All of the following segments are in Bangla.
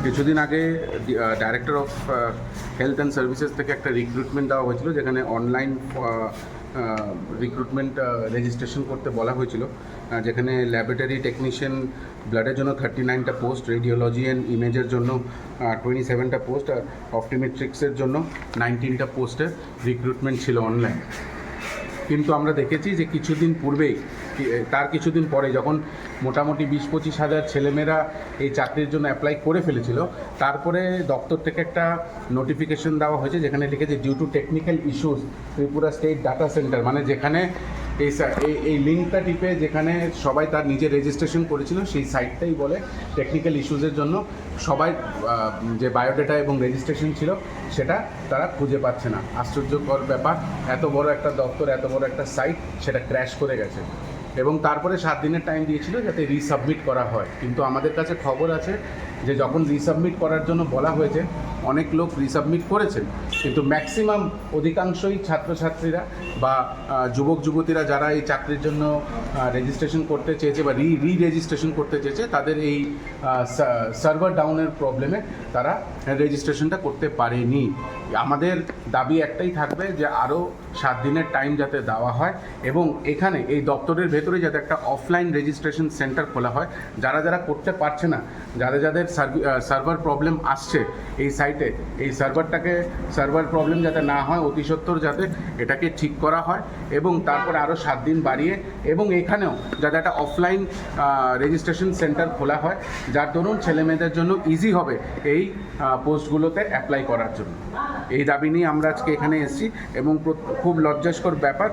কিছুদিন আগে director of health and services থেকে একটা রিক্রুটমেন্ট দেওয়া হয়েছিল, যেখানে অনলাইন রিক্রুটমেন্ট রেজিস্ট্রেশন করতে বলা হয়েছিল, যেখানে ল্যাবরেটরি টেকনিশিয়ান ব্লাডের জন্য 39টা পোস্ট, রেডিওলজি অ্যান্ড ইমেজের জন্য 27টা পোস্ট, আর অপটিমেট্রিক্সের জন্য 19টা পোস্টের রিক্রুটমেন্ট ছিল অনলাইন। কিন্তু আমরা দেখেছি যে কিছুদিন পূর্বেই, তার কিছুদিন পরে, যখন মোটামুটি 20-25 হাজার ছেলেমেয়েরা এই চাকরির জন্য অ্যাপ্লাই করে ফেলেছিল, তারপরে দপ্তর থেকে একটা নোটিফিকেশন দেওয়া হয়েছে, যেখানে লিখেছে due to technical issues Tripura state data center, মানে যেখানে এই লিঙ্কটা টিপে যেখানে সবাই তার নিজের রেজিস্ট্রেশন করেছিল, সেই সাইটটাই বলে টেকনিক্যাল ইস্যুসের জন্য সবাই যে বায়োডাটা এবং রেজিস্ট্রেশন ছিল সেটা তারা খুঁজে পাচ্ছে না। আশ্চর্যকর ব্যাপার, এত বড় একটা দপ্তর, এত বড় একটা সাইট, সেটা ক্র্যাশ করে গেছে। এবং তারপরে 7 দিনের টাইম দিয়েছিল যাতে রিসাবমিট করা হয়। কিন্তু আমাদের কাছে খবর আছে যে যখন রিসাবমিট করার জন্য বলা হয়েছে, অনেক লোক রিসাবমিট করেছেন, কিন্তু ম্যাক্সিমাম অধিকাংশই ছাত্রছাত্রীরা বা যুবক যুবতীরা যারা এই চাকরির জন্য রেজিস্ট্রেশন করতে চেয়েছে বা রেজিস্ট্রেশন করতে চেয়েছে, তাদের এই সার্ভার ডাউনের প্রবলেমে তারা রেজিস্ট্রেশনটা করতে পারেনি। আমাদের দাবি একটাই থাকবে যে আরও 7 দিনের টাইম যাতে দেওয়া হয়, এবং এখানে এই দপ্তরের ভেতরে যাতে একটা অফলাইন রেজিস্ট্রেশন সেন্টার খোলা হয়। যারা যারা করতে পারছে না, যাদের সার্ভার প্রবলেম আসছে এই সাইটে, এই সার্ভার প্রবলেম যাতে না হয়, অতি সত্বর যাতে এটাকে ঠিক করা হয়, এবং তারপরে আরও 7 দিন বাড়িয়ে, এবং এখানেও যাতে একটা অফলাইন রেজিস্ট্রেশন সেন্টার খোলা হয়, যার দরুন ছেলেমেয়েদের জন্য ইজি হবে এই পোস্টগুলোতে অ্যাপ্লাই করার জন্য। এই দাবি নিয়ে আমরা আজকে এখানে এসেছি, এবং খুব লজ্জাস্কর ব্যাপার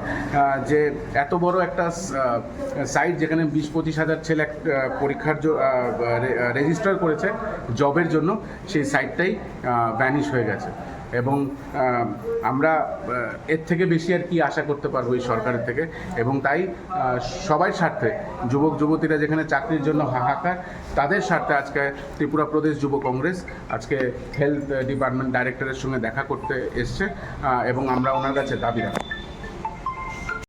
যে এত বড় একটা সাইট, যেখানে 20-25 হাজার ছেলে পরীক্ষার রেজিস্টার করেছে জবের জন্য, সেই সাইটটাই ভ্যানিশ হয়ে গেছে। এবং আমরা এর থেকে বেশি আর কি আশা করতে পারবো এই সরকারের থেকে। এবং তাই সবাই স্বার্থে, যুবক যুবতীরা যেখানে চাকরির জন্য হাহাকার, তাদের স্বার্থে আজকে ত্রিপুরা প্রদেশ যুব কংগ্রেস আজকে হেলথ ডিপার্টমেন্ট ডাইরেক্টরের সঙ্গে দেখা করতে এসছে, এবং আমরা ওনার কাছে দাবি রাখি।